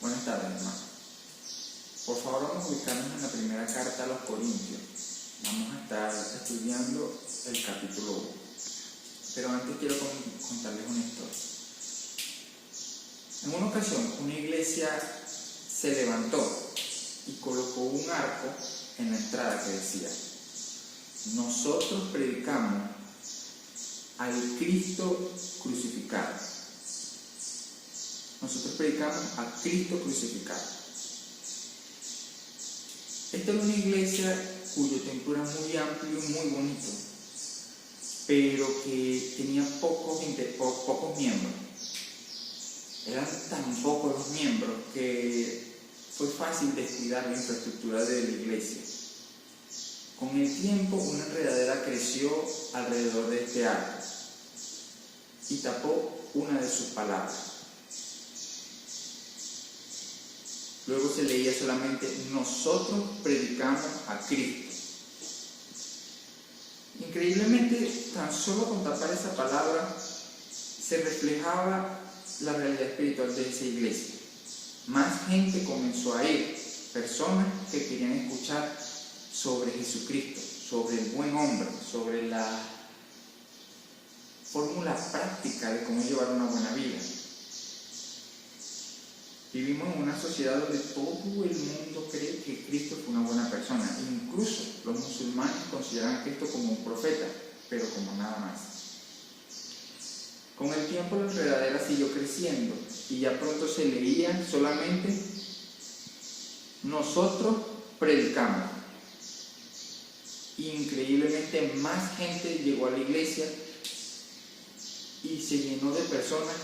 Buenas tardes, hermano. Por favor, vamos a ubicarnos en la primera carta a los Corintios. Vamos a estar estudiando el capítulo 1. Pero antes quiero contarles una historia. En una ocasión, una iglesia se levantó y colocó un arco en la entrada que decía: nosotros predicamos al Cristo crucificado. Nosotros predicamos a Cristo crucificado. Esta era una iglesia cuyo templo era muy amplio y muy bonito, pero que tenía pocos miembros. Eran tan pocos los miembros que fue fácil descuidar la infraestructura de la iglesia. Con el tiempo, una enredadera creció alrededor de este arco y tapó una de sus palabras. Luego se leía solamente: nosotros predicamos a Cristo. Increíblemente, tan solo con tapar esa palabra se reflejaba la realidad espiritual de esa iglesia. Más gente comenzó a ir, personas que querían escuchar sobre Jesucristo, sobre el buen hombre, sobre la fórmula práctica de cómo llevar una buena vida. Vivimos en una sociedad donde todo el mundo cree que Cristo fue una buena persona. Incluso los musulmanes consideran a Cristo como un profeta, pero como nada más. Con el tiempo la enredadera siguió creciendo y ya pronto se leía solamente: nosotros predicamos. Increíblemente más gente llegó a la iglesia y se llenó de personas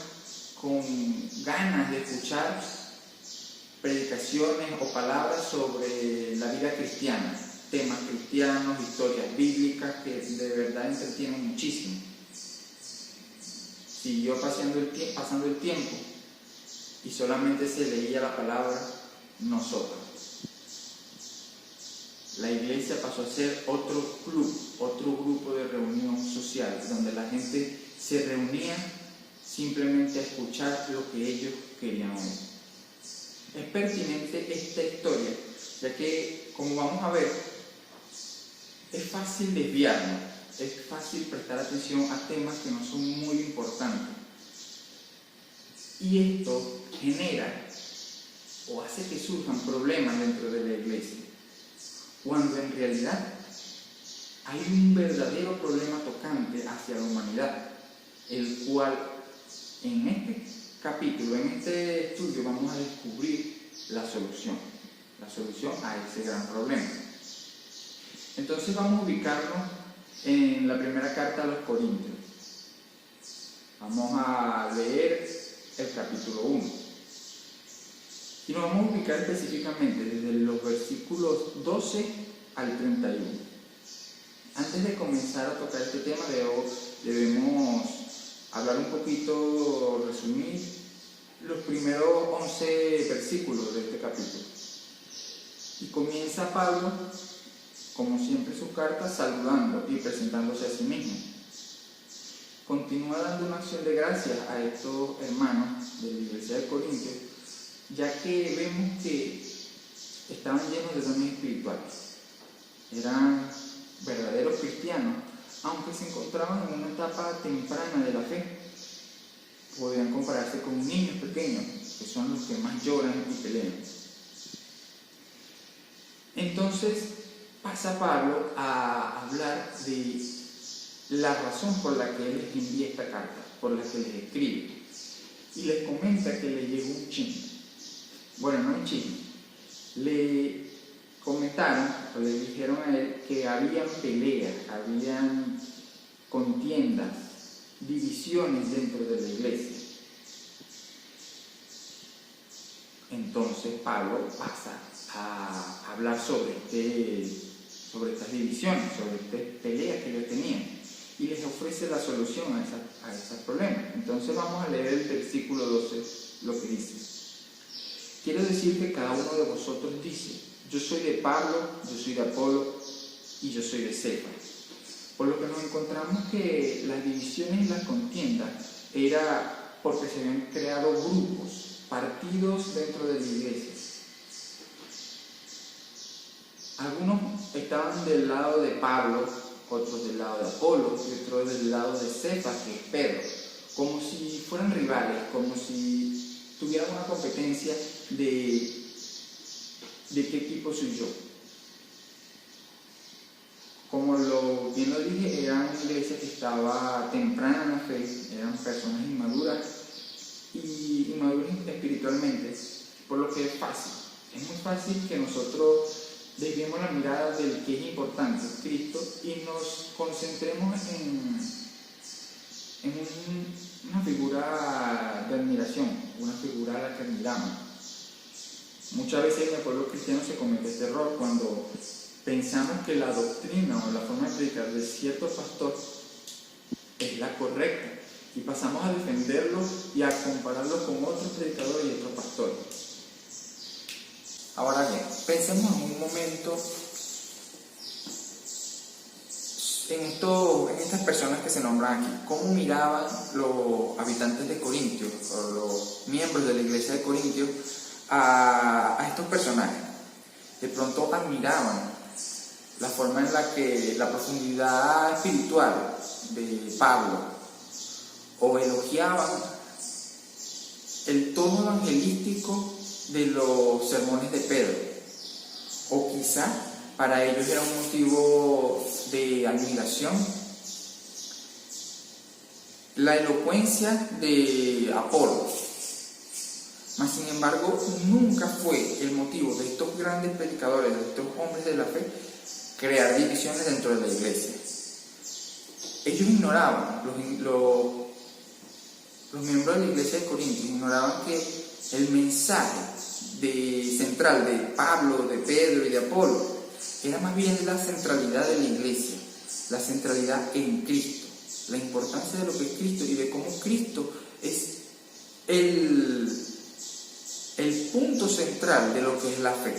con ganas de escuchar predicaciones o palabras sobre la vida cristiana, temas cristianos, historias bíblicas que de verdad entretienen muchísimo. Siguió pasando el tiempo y solamente se leía la palabra nosotros. La iglesia pasó a ser otro club, otro grupo de reunión social, donde la gente se reunía simplemente a escuchar lo que ellos querían oír. Es pertinente esta historia, ya que, como vamos a ver, es fácil desviarnos, es fácil prestar atención a temas que no son muy importantes. Y esto genera o hace que surjan problemas dentro de la iglesia, cuando en realidad hay un verdadero problema tocante hacia la humanidad, el cual en este capítulo, en este estudio, vamos a descubrir la solución a ese gran problema. Entonces vamos a ubicarnos en la primera carta a los Corintios. Vamos a leer el capítulo 1. Y nos vamos a ubicar específicamente desde los versículos 12 al 31. Antes de comenzar a tocar este tema, debemos hablar un poquito, resumir los primeros 11 versículos de este capítulo. Y comienza Pablo, como siempre, su carta saludando y presentándose a sí mismo. Continúa dando una acción de gracias a estos hermanos de la iglesia de Corintios, ya que vemos que estaban llenos de dones espirituales. Eran verdaderos cristianos, aunque se encontraban en una etapa temprana de la fe. Podían compararse con niños pequeños, que son los que más lloran y pelean. Entonces pasa Pablo a hablar de la razón por la que él les envía esta carta, por la que les escribe, y les comenta que le llegó un chisme. Bueno, no un chisme, le comentaron o le dijeron a él que habían peleas, habían contiendas, divisiones dentro de la iglesia. Entonces Pablo pasa a hablar sobre estas divisiones, sobre estas peleas que ellos tenían, y les ofrece la solución a esos problemas. Entonces vamos a leer el versículo 12, lo que dice: quiero decir que cada uno de vosotros dice: yo soy de Pablo, yo soy de Apolo y yo soy de Cefas. Por lo que nos encontramos que las divisiones y las contiendas era porque se habían creado grupos partidos dentro de la iglesia. Algunos estaban del lado de Pablo, otros del lado de Apolo y otros del lado de Cefas, que es Pedro, como si fueran rivales, como si tuvieran una competencia de qué equipo soy yo. Como bien lo dije, era una iglesia que estaba temprana en la fe, eran personas inmaduras y inmaduras espiritualmente, por lo que es muy fácil que nosotros desviemos la mirada del que es importante, Cristo, y nos concentremos en una figura de admiración, una figura a la que admiramos. Muchas veces en el pueblo cristiano se comete este error cuando pensamos que la doctrina o la forma de predicar de cierto pastor es la correcta y pasamos a defenderlo y a compararlo con otros predicadores y otros pastores. Ahora bien, pensemos en un momento en estas personas que se nombran aquí. ¿Cómo miraban los habitantes de Corintio o los miembros de la iglesia de Corintio a estos personajes? De pronto admiraban la forma en la que la profundidad espiritual de Pablo, o elogiaban el tono evangelístico de los sermones de Pedro, o quizá para ellos era un motivo de admiración la elocuencia de Apolo. Mas sin embargo nunca fue el motivo de estos grandes predicadores, de estos hombres de la fe, crear divisiones dentro de la iglesia. Ellos ignoraban, los miembros de la iglesia de Corintios ignoraban que el mensaje central de Pablo, de Pedro y de Apolo era más bien la centralidad de la iglesia, la centralidad en Cristo, la importancia de lo que es Cristo y de cómo Cristo es el punto central de lo que es la fe.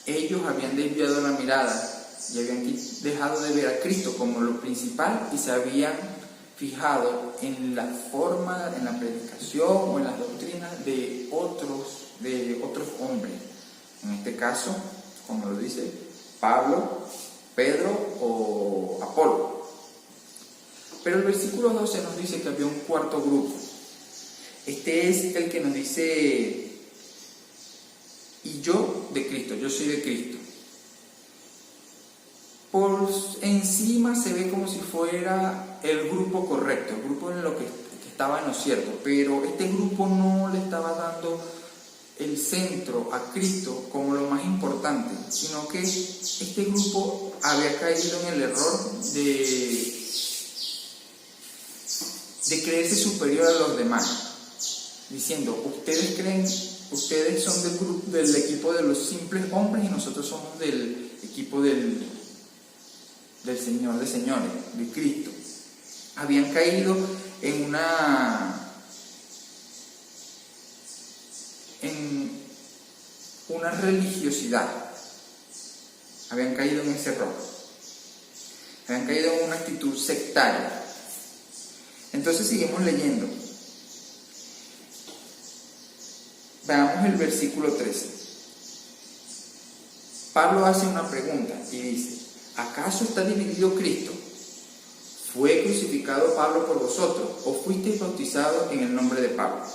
Ellos habían desviado la mirada y habían dejado de ver a Cristo como lo principal y se habían fijado en la forma, en la predicación o en las doctrinas de otros hombres. En este caso, como lo dice Pablo, Pedro o Apolo. Pero el versículo 12 nos dice que había un cuarto grupo. Este es el que nos dice: y yo de Cristo, yo soy de Cristo. Por encima se ve como si fuera el grupo correcto, el grupo en lo que estaba en lo cierto, pero este grupo no le estaba dando el centro a Cristo como lo más importante, sino que este grupo había caído en el error de creerse superior a los demás, diciendo: ustedes son del equipo de los simples hombres y nosotros somos del equipo del Señor de señores, de Cristo. Habían caído en una religiosidad, habían caído en ese error, habían caído en una actitud sectaria. Entonces seguimos leyendo. Veamos el versículo 13. Pablo hace una pregunta y dice: ¿acaso está dividido Cristo? ¿Fue crucificado Pablo por vosotros o fuisteis bautizados en el nombre de Pablo?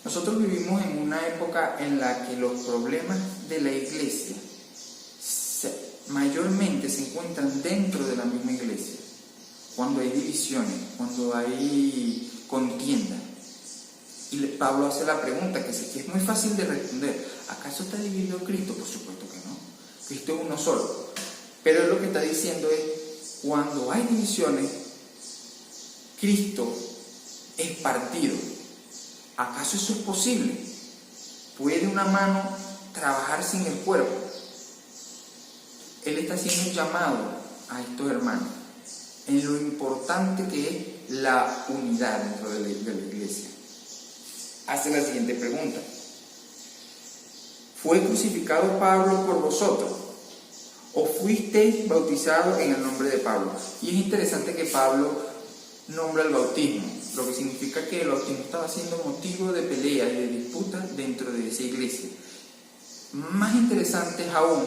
Nosotros vivimos en una época en la que los problemas de la iglesia mayormente se encuentran dentro de la misma iglesia. Cuando hay divisiones, cuando hay contienda. Y Pablo hace la pregunta que es muy fácil de responder: ¿acaso está dividido Cristo? Por supuesto que no. Cristo es uno solo. Pero lo que está diciendo es: cuando hay divisiones, Cristo es partido. ¿Acaso eso es posible? ¿Puede una mano trabajar sin el cuerpo? Él está haciendo un llamado a estos hermanos en lo importante que es la unidad dentro de la iglesia. Hace la siguiente pregunta: ¿fue crucificado Pablo por vosotros o fuisteis bautizados en el nombre de Pablo? Y es interesante que Pablo nombra el bautismo. lo que significa que el bautismo estaba siendo motivo de pelea y de disputa dentro de esa iglesia. Más interesante es aún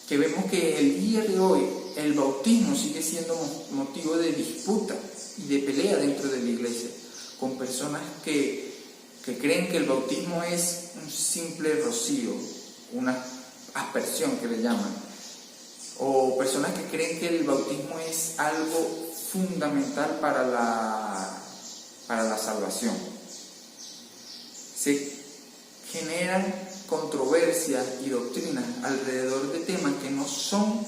que vemos que el día de hoy el bautismo sigue siendo motivo de disputa y de pelea dentro de la iglesia, con personas que creen que el bautismo es un simple rocío, una aspersión que le llaman, o personas que creen que el bautismo es algo fundamental para la salvación. Se generan controversias y doctrinas alrededor de temas que no son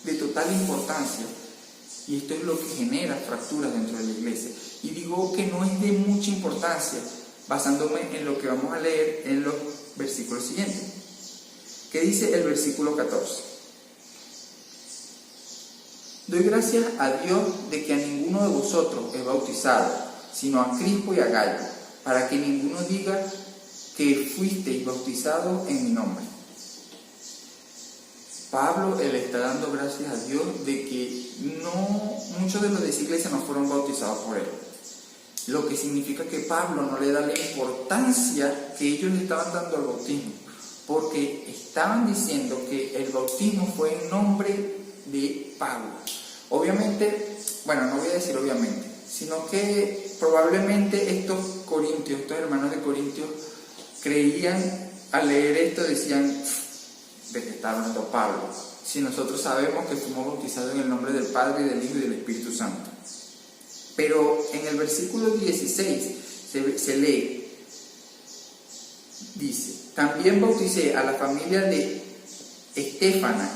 de total importancia, y esto es lo que genera fracturas dentro de la iglesia. Y digo que no es de mucha importancia basándome en lo que vamos a leer en los versículos siguientes. ¿Qué dice el versículo 14? Doy gracias a Dios de que a ninguno de vosotros he bautizado, sino a Crispo y a Gayo, para que ninguno diga que fuisteis bautizados en mi nombre. Pablo le está dando gracias a Dios de que muchos de los de esa iglesia no fueron bautizados por él. Lo que significa que Pablo no le da la importancia que ellos le estaban dando al bautismo, porque estaban diciendo que el bautismo fue en nombre de Pablo. Obviamente, bueno, no voy a decir obviamente, sino que probablemente estos hermanos de Corintios, creían, al leer esto decían, ¿de qué está hablando Pablo? Si nosotros sabemos que fuimos bautizados en el nombre del Padre, y del Hijo y del Espíritu Santo. Pero en el versículo 16 se lee, dice, también bauticé a la familia de Estéfana,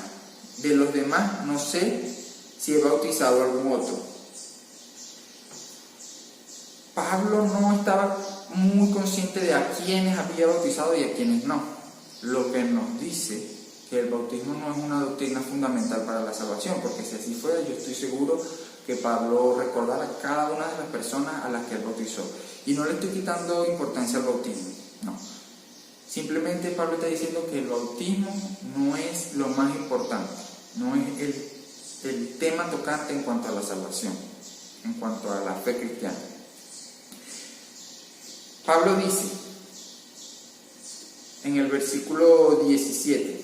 de los demás no sé si he bautizado a algún otro. Pablo no estaba muy consciente de a quienes había bautizado y a quienes no, lo que nos dice que el bautismo no es una doctrina fundamental para la salvación, porque si así fuera, yo estoy seguro que Pablo recordara a cada una de las personas a las que él bautizó. Y no le estoy quitando importancia al bautismo, no. Simplemente Pablo está diciendo que el bautismo no es lo más importante, no es el tema tocante en cuanto a la salvación, en cuanto a la fe cristiana. Pablo dice en el versículo 17,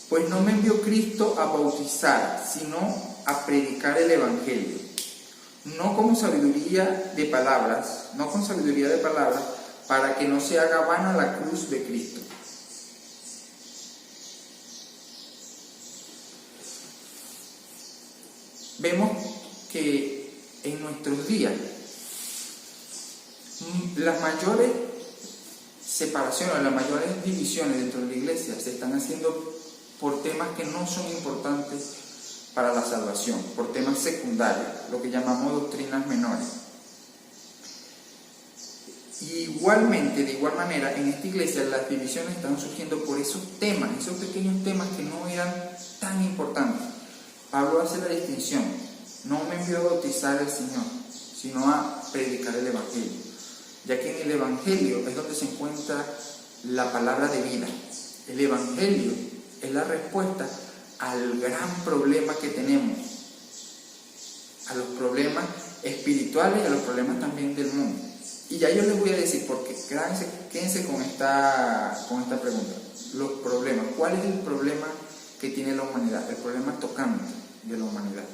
pues no me envió Cristo a bautizar, sino a predicar el Evangelio, no con sabiduría de palabras, para que no se haga vana la cruz de Cristo. Vemos que en nuestros días las mayores separaciones, las mayores divisiones dentro de la iglesia se están haciendo por temas que no son importantes para la salvación, por temas secundarios, lo que llamamos doctrinas menores. Y igualmente, de igual manera, en esta iglesia las divisiones están surgiendo por esos temas, esos pequeños temas que no eran tan importantes. Pablo hace la distinción, no me envió a bautizar al Señor, sino a predicar el Evangelio, ya que en el Evangelio es donde se encuentra la palabra de vida. El Evangelio es la respuesta al gran problema que tenemos, a los problemas espirituales y a los problemas también del mundo. Y ya yo les voy a decir, porque quédense con esta pregunta, los problemas. ¿Cuál es el problema que tiene la humanidad? El problema tocante de la humanidad.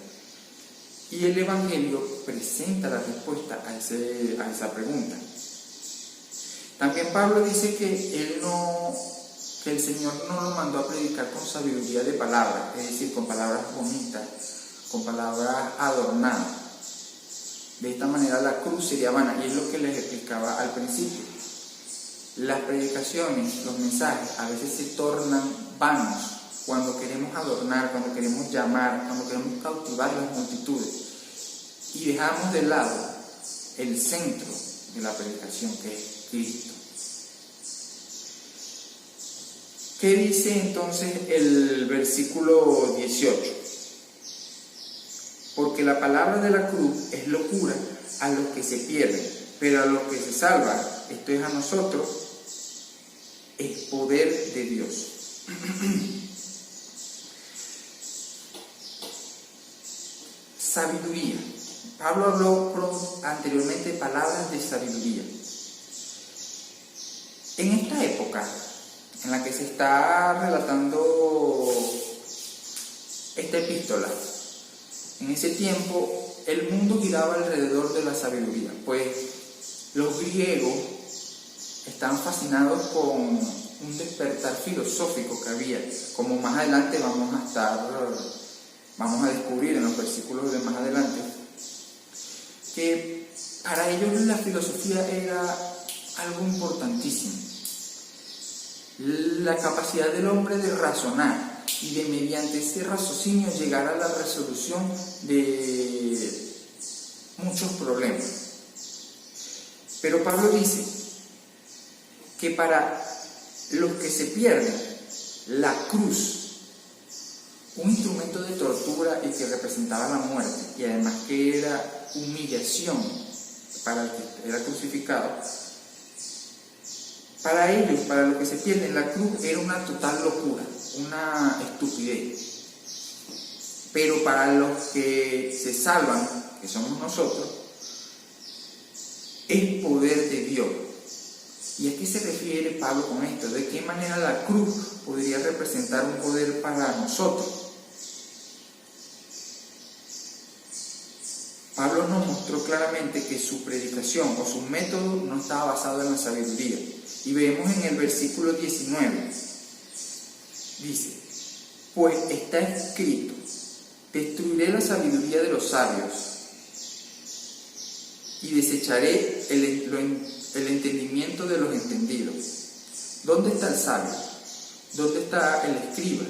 Y el Evangelio presenta la respuesta a esa pregunta. También Pablo dice que el Señor no lo mandó a predicar con sabiduría de palabras, es decir, con palabras bonitas, con palabras adornadas. De esta manera la cruz sería vana, y es lo que les explicaba al principio. Las predicaciones, los mensajes, a veces se tornan vanos cuando queremos adornar, cuando queremos llamar, cuando queremos cautivar las multitudes, y dejamos de lado el centro de la predicación, que es Cristo. ¿Qué dice entonces el versículo 18? Porque la palabra de la cruz es locura a los que se pierden, pero a los que se salvan, esto es a nosotros, es poder de Dios. Sabiduría. Pablo habló anteriormente palabras de sabiduría. En esta época en la que se está relatando esta epístola, en ese tiempo el mundo giraba alrededor de la sabiduría, pues los griegos estaban fascinados con un despertar filosófico que había, como más adelante vamos a descubrir en los versículos de más adelante, que para ellos la filosofía era algo importantísimo. La capacidad del hombre de razonar y de mediante ese raciocinio llegar a la resolución de muchos problemas. Pero Pablo dice que para los que se pierden, la cruz, un instrumento de tortura y que representaba la muerte, y además que era humillación para el que era crucificado, para ellos, para los que se pierden, la cruz era una total locura, una estupidez. Pero para los que se salvan, que somos nosotros, es poder de Dios. ¿Y a qué se refiere Pablo con esto? ¿De qué manera la cruz podría representar un poder para nosotros? Pablo nos mostró claramente que su predicación o su método no estaba basado en la sabiduría. Y vemos en el versículo 19, dice, pues está escrito, destruiré la sabiduría de los sabios y desecharé el entendimiento de los entendidos. ¿Dónde está el sabio? ¿Dónde está el escriba?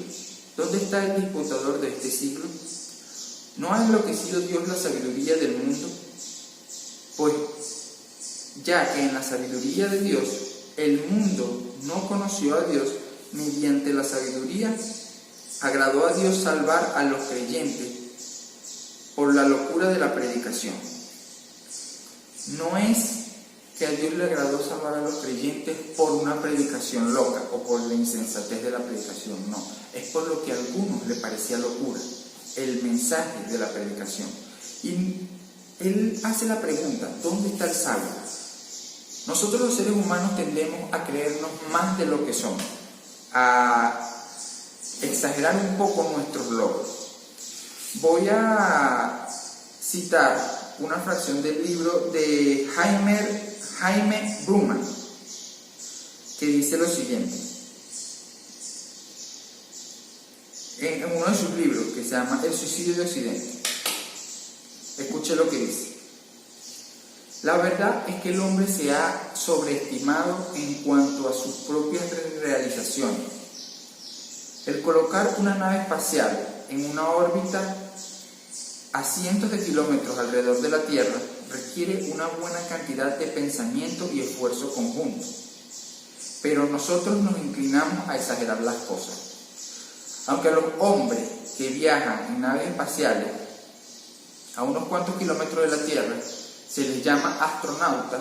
¿Dónde está el disputador de este siglo? ¿No ha enloquecido Dios la sabiduría del mundo? Pues ya que en la sabiduría de Dios el mundo no conoció a Dios, mediante la sabiduría agradó a Dios salvar a los creyentes por la locura de la predicación. No es que a Dios le agradó salvar a los creyentes por una predicación loca o por la insensatez de la predicación, no, es por lo que a algunos le parecía locura, el mensaje de la predicación. Y él hace la pregunta, ¿dónde está el sabio? Nosotros los seres humanos tendemos a creernos más de lo que somos, a exagerar un poco nuestros logros. Voy a citar una fracción del libro de Jaime Bruman, que dice lo siguiente, en uno de sus libros que se llama El suicidio de Occidente. Escuche lo que dice. La verdad es que el hombre se ha sobreestimado en cuanto a sus propias realizaciones. El colocar una nave espacial en una órbita a cientos de kilómetros alrededor de la Tierra requiere una buena cantidad de pensamiento y esfuerzo conjunto. Pero nosotros nos inclinamos a exagerar las cosas. Aunque a los hombres que viajan en naves espaciales a unos cuantos kilómetros de la Tierra se les llama astronautas,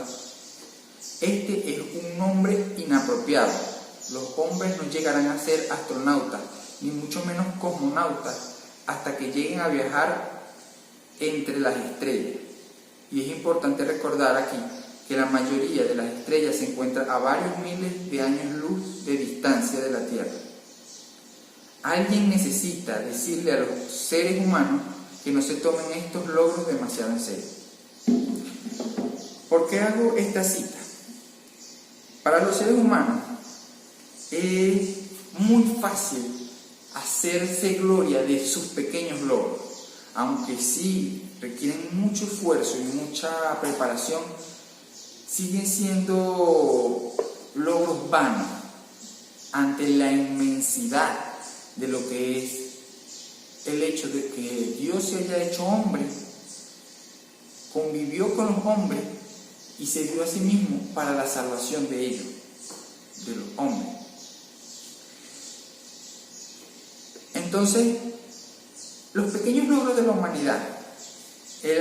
este es un nombre inapropiado. Los hombres no llegarán a ser astronautas, ni mucho menos cosmonautas, hasta que lleguen a viajar entre las estrellas. Y es importante recordar aquí que la mayoría de las estrellas se encuentran a varios miles de años luz de distancia de la Tierra. Alguien necesita decirle a los seres humanos que no se tomen estos logros demasiado en serio. ¿Por qué hago esta cita? Para los seres humanos es muy fácil hacerse gloria de sus pequeños logros, aunque sí requieren mucho esfuerzo y mucha preparación, siguen siendo logros vanos ante la inmensidad de lo que es el hecho de que Dios se haya hecho hombre, convivió con los hombres y se dio a sí mismo para la salvación de ellos, de los hombres. Entonces, los pequeños logros de la humanidad,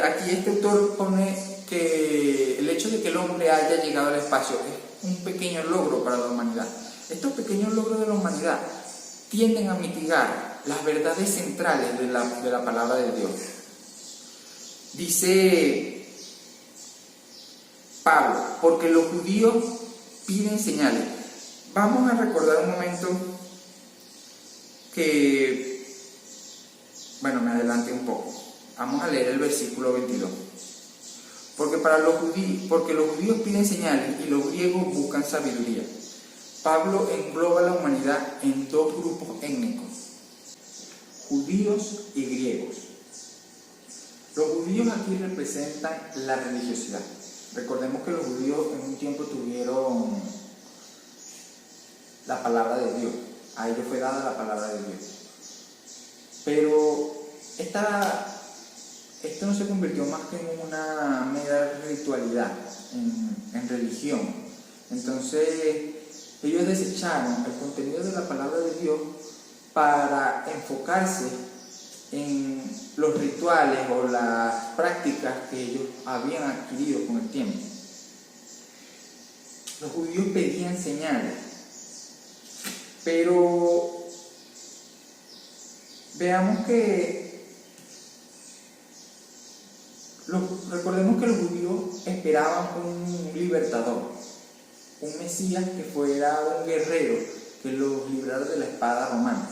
aquí este autor pone que el hecho de que el hombre haya llegado al espacio es un pequeño logro para la humanidad. Estos pequeños logros de la humanidad tienden a mitigar las verdades centrales de la palabra de Dios. Dice Pablo, porque los judíos piden señales. Vamos a recordar un momento que, bueno, me adelanté un poco. Vamos a leer el versículo 22. Porque los judíos piden señales y los griegos buscan sabiduría. Pablo engloba a la humanidad en dos grupos étnicos, judíos y griegos. Los judíos aquí representan la religiosidad. Recordemos que los judíos en un tiempo tuvieron la palabra de Dios. A ellos fue dada la palabra de Dios. Pero esto no se convirtió más que en una mera ritualidad, en religión. Entonces, ellos desecharon el contenido de la palabra de Dios para enfocarse en los rituales o las prácticas que ellos habían adquirido con el tiempo. Los judíos pedían señales, pero veamos recordemos que los judíos esperaban un libertador, un Mesías que fuera un guerrero que los librara de la espada romana.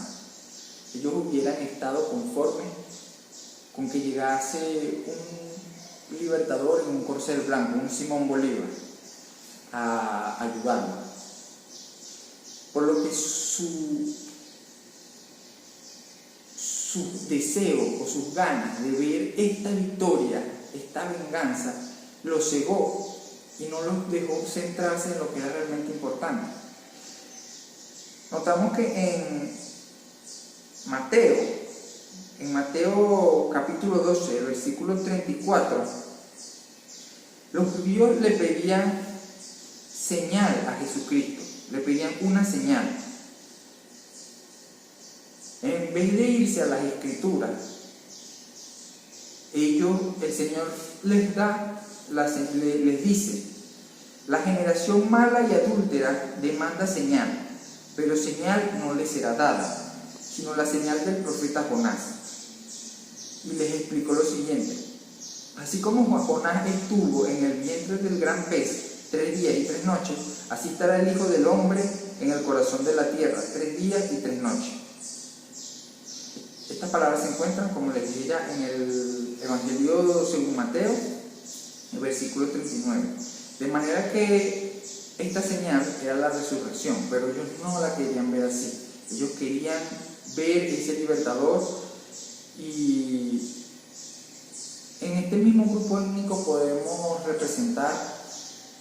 Ellos hubieran estado conformes con que llegase un libertador en un corcel blanco, un Simón Bolívar, a ayudarlo. Por lo que su deseo o sus ganas de ver esta victoria, esta venganza, los cegó y no los dejó centrarse en lo que era realmente importante. Notamos que en Mateo capítulo 12, versículo 34, los judíos le pedían señal a Jesucristo, le pedían una señal. En vez de irse a las escrituras, el Señor les dice, la generación mala y adúltera demanda señal, pero señal no les será dada, sino la señal del profeta Jonás. Y les explicó lo siguiente: así como Jonás estuvo en el vientre del gran pez 3 días y 3 noches, así estará el Hijo del Hombre en el corazón de la tierra 3 días y 3 noches. Estas palabras se encuentran, como les dije ya, en el Evangelio según Mateo, el versículo 39. De manera que esta señal era la resurrección, pero ellos no la querían ver así. Ellos querían ver ese libertador, y en este mismo grupo étnico podemos representar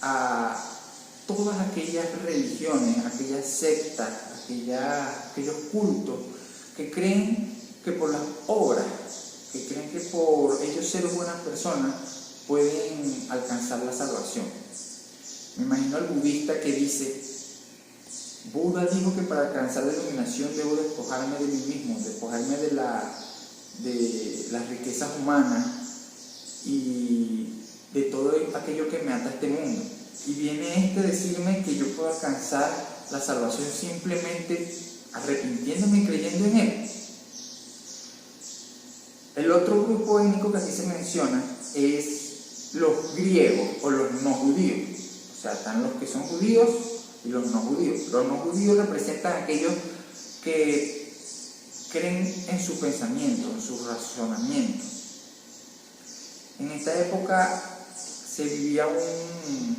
a todas aquellas religiones, aquellas sectas, aquellos cultos que creen que por las obras, que creen que por ellos ser buenas personas pueden alcanzar la salvación. Me imagino al budista que dice: Buda dijo que para alcanzar la iluminación debo despojarme de mí mismo, despojarme de las riquezas humanas y de todo aquello que me ata a este mundo. Y viene a decirme que yo puedo alcanzar la salvación simplemente arrepintiéndome y creyendo en Él. El otro grupo étnico que aquí se menciona es los griegos o los no judíos. O sea, están los que son judíos y los no judíos. Los no judíos representan a aquellos que creen en su pensamiento, en su razonamiento. En esta época se vivía un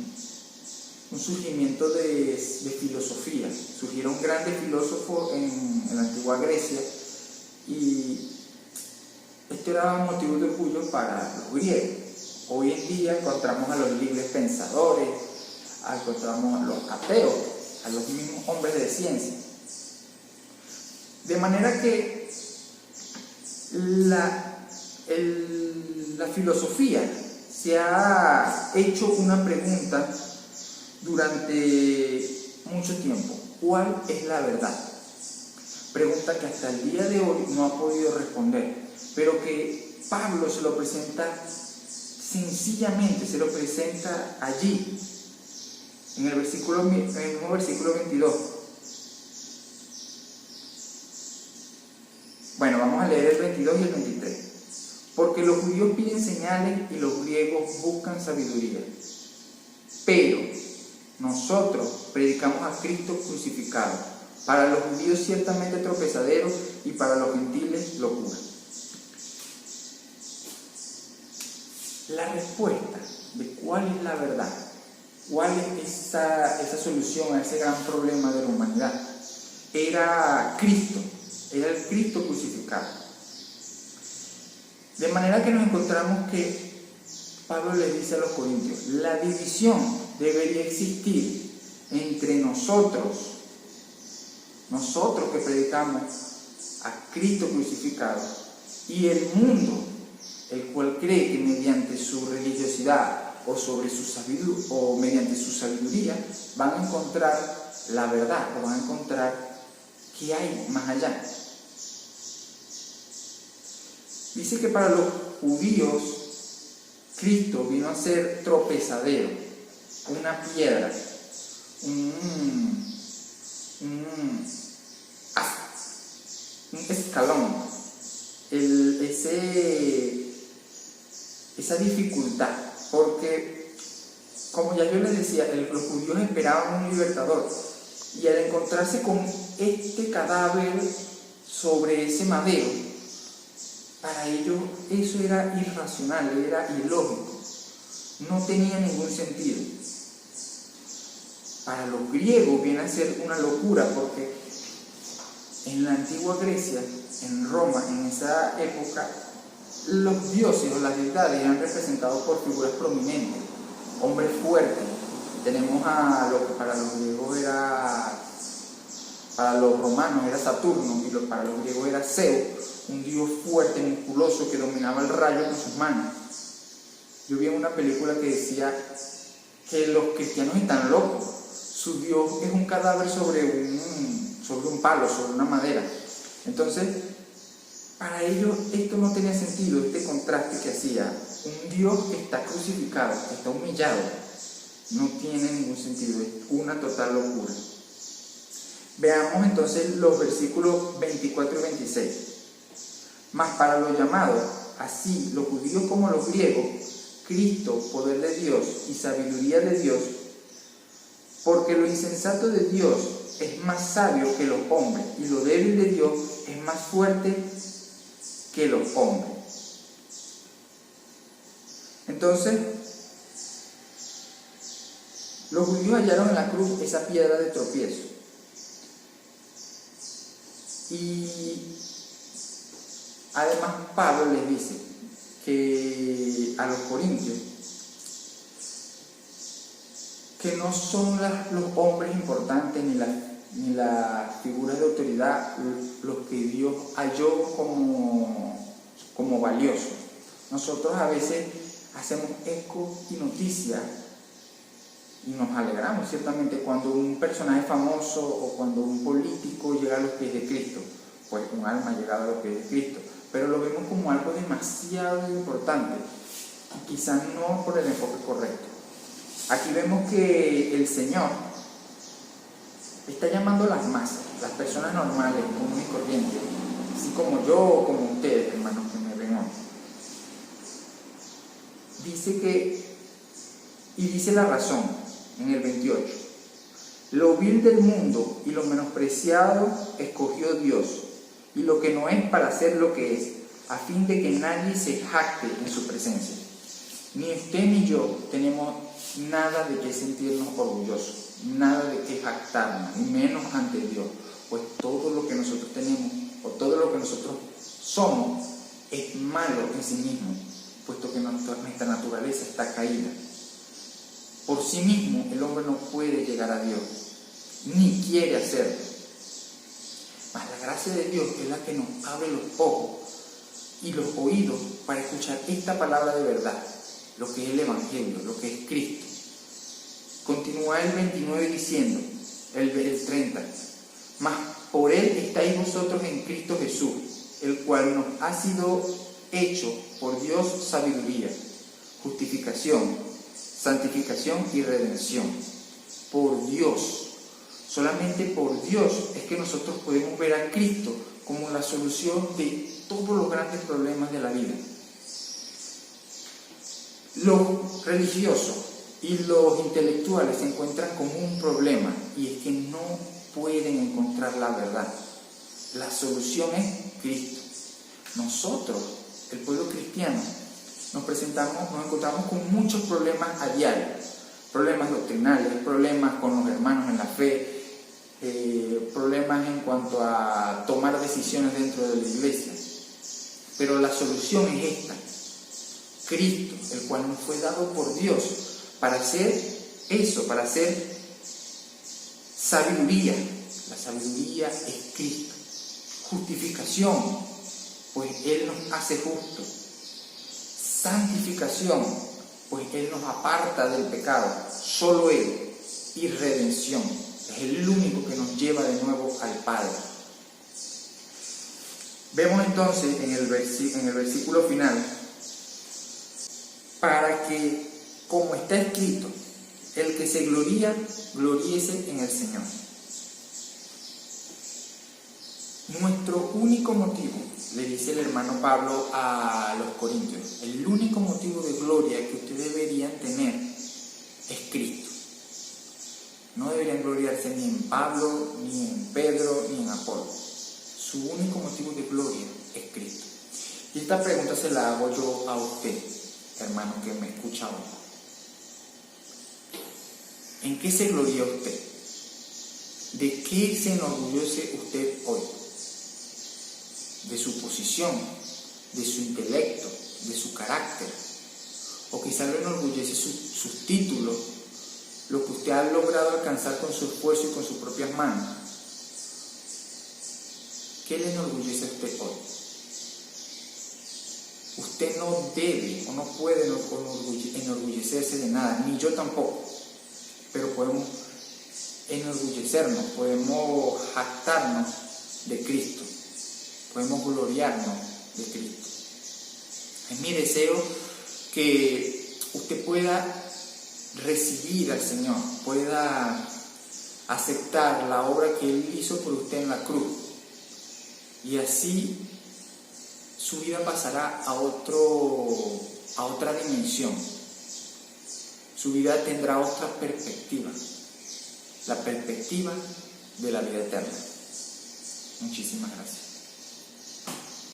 surgimiento de filosofía. Surgieron grandes filósofos en la antigua Grecia, y esto era motivo de orgullo para los griegos. Hoy en día encontramos a los libres pensadores, encontramos a los ateos, a los mismos hombres de ciencia. De manera que la filosofía se ha hecho una pregunta durante mucho tiempo: ¿cuál es la verdad? Pregunta que hasta el día de hoy no ha podido responder, pero que Pablo se lo presenta sencillamente, se lo presenta allí, en el mismo versículo 22. Bueno, vamos a leer el 22 y el 23. porque los judíos piden señales y los griegos buscan sabiduría. Pero nosotros predicamos a Cristo crucificado, para los judíos ciertamente tropezadero y para los gentiles locura. La respuesta de cuál es la verdad, cuál es esa solución a ese gran problema de la humanidad, era Cristo, era el Cristo crucificado. De manera que nos encontramos que Pablo les dice a los corintios, la división debería existir entre nosotros que predicamos a Cristo crucificado, y el mundo, el cual cree que mediante su religiosidad o mediante su sabiduría van a encontrar la verdad, o van a encontrar qué hay más allá. Dice que para los judíos Cristo vino a ser tropezadero, una piedra, un escalón, esa dificultad, porque como ya yo les decía, los judíos esperaban un libertador, y al encontrarse con este cadáver sobre ese madero, para ellos eso era irracional, era ilógico, no tenía ningún sentido. Para los griegos viene a ser una locura, porque en la antigua Grecia, en Roma, en esa época, los dioses o las deidades eran representados por figuras prominentes, hombres fuertes. Tenemos a lo que para los griegos para los romanos era Saturno, y para los griegos era Zeus, un dios fuerte, musculoso, que dominaba el rayo con sus manos. Yo vi en una película que decía que los cristianos están locos, su dios es un cadáver sobre un palo, sobre una madera. Entonces, para ellos esto no tenía sentido, este contraste que hacía. Un Dios que está crucificado, que está humillado, no tiene ningún sentido, es una total locura. Veamos entonces los versículos 24 y 26. Mas para los llamados, así los judíos como los griegos, Cristo, poder de Dios y sabiduría de Dios, porque lo insensato de Dios es más sabio que los hombres, y lo débil de Dios es más fuerte que los hombres. Entonces, los judíos hallaron en la cruz esa piedra de tropiezo. Y además Pablo les dice que a los corintios que no son los hombres importantes ni las figuras de autoridad los que Dios halló como valiosos. Nosotros a veces hacemos eco y noticia y nos alegramos ciertamente cuando un personaje famoso o cuando un político llega a los pies de Cristo, pues un alma ha llegado a los pies de Cristo, pero lo vemos como algo demasiado importante y quizás no por el enfoque correcto. Aquí vemos que el Señor está llamando a las masas, las personas normales, comunes y corrientes, así como yo o como ustedes, hermanos que me ven hoy. Dice la razón en el 28. Lo vil del mundo y lo menospreciado escogió Dios, y lo que no es para hacer lo que es, a fin de que nadie se jacte en su presencia. Ni usted ni yo tenemos nada de qué sentirnos orgullosos, nada de qué jactarnos, ni menos ante Dios, pues todo lo que nosotros tenemos o todo lo que nosotros somos es malo en sí mismo, puesto que nuestra naturaleza está caída. Por sí mismo el hombre no puede llegar a Dios, ni quiere hacerlo. Mas la gracia de Dios es la que nos abre los ojos y los oídos para escuchar esta palabra de verdad, lo que es el Evangelio, lo que es Cristo. Continúa el 29 diciendo, el 30, mas por Él estáis vosotros en Cristo Jesús, el cual nos ha sido hecho por Dios sabiduría, justificación, santificación y redención. Por Dios, solamente por Dios es que nosotros podemos ver a Cristo como la solución de todos los grandes problemas de la vida. Los religiosos y los intelectuales se encuentran con un problema, y es que no pueden encontrar la verdad. La solución es Cristo. Nosotros, el pueblo cristiano, nos encontramos con muchos problemas a diario, problemas doctrinales, problemas con los hermanos en la fe, problemas en cuanto a tomar decisiones dentro de la iglesia. Pero la solución es esta: Cristo, el cual nos fue dado por Dios para hacer eso, para hacer sabiduría. La sabiduría es Cristo. Justificación, pues Él nos hace justos. Santificación, pues Él nos aparta del pecado, solo Él. Y redención, es el único que nos lleva de nuevo al Padre. Vemos entonces en el versículo final: para que, como está escrito, el que se gloría, gloríese en el Señor. Nuestro único motivo, le dice el hermano Pablo a los corintios, el único motivo de gloria que ustedes deberían tener es Cristo. No deberían gloriarse ni en Pablo, ni en Pedro, ni en Apolo. Su único motivo de gloria es Cristo. Y esta pregunta se la hago yo a usted, hermano que me escucha hoy. ¿En qué se gloria usted? ¿De qué se enorgullece usted hoy? ¿De su posición, de su intelecto, de su carácter? O quizá lo enorgullece sus títulos, lo que usted ha logrado alcanzar con su esfuerzo y con sus propias manos. ¿Qué le enorgullece a usted hoy? Usted no debe o no puede enorgullecerse de nada, ni yo tampoco, pero podemos enorgullecernos, podemos jactarnos de Cristo, podemos gloriarnos de Cristo. Es mi deseo que usted pueda recibir al Señor, pueda aceptar la obra que Él hizo por usted en la cruz, y así su vida pasará a otra dimensión. Su vida tendrá otra perspectiva, la perspectiva de la vida eterna. Muchísimas gracias.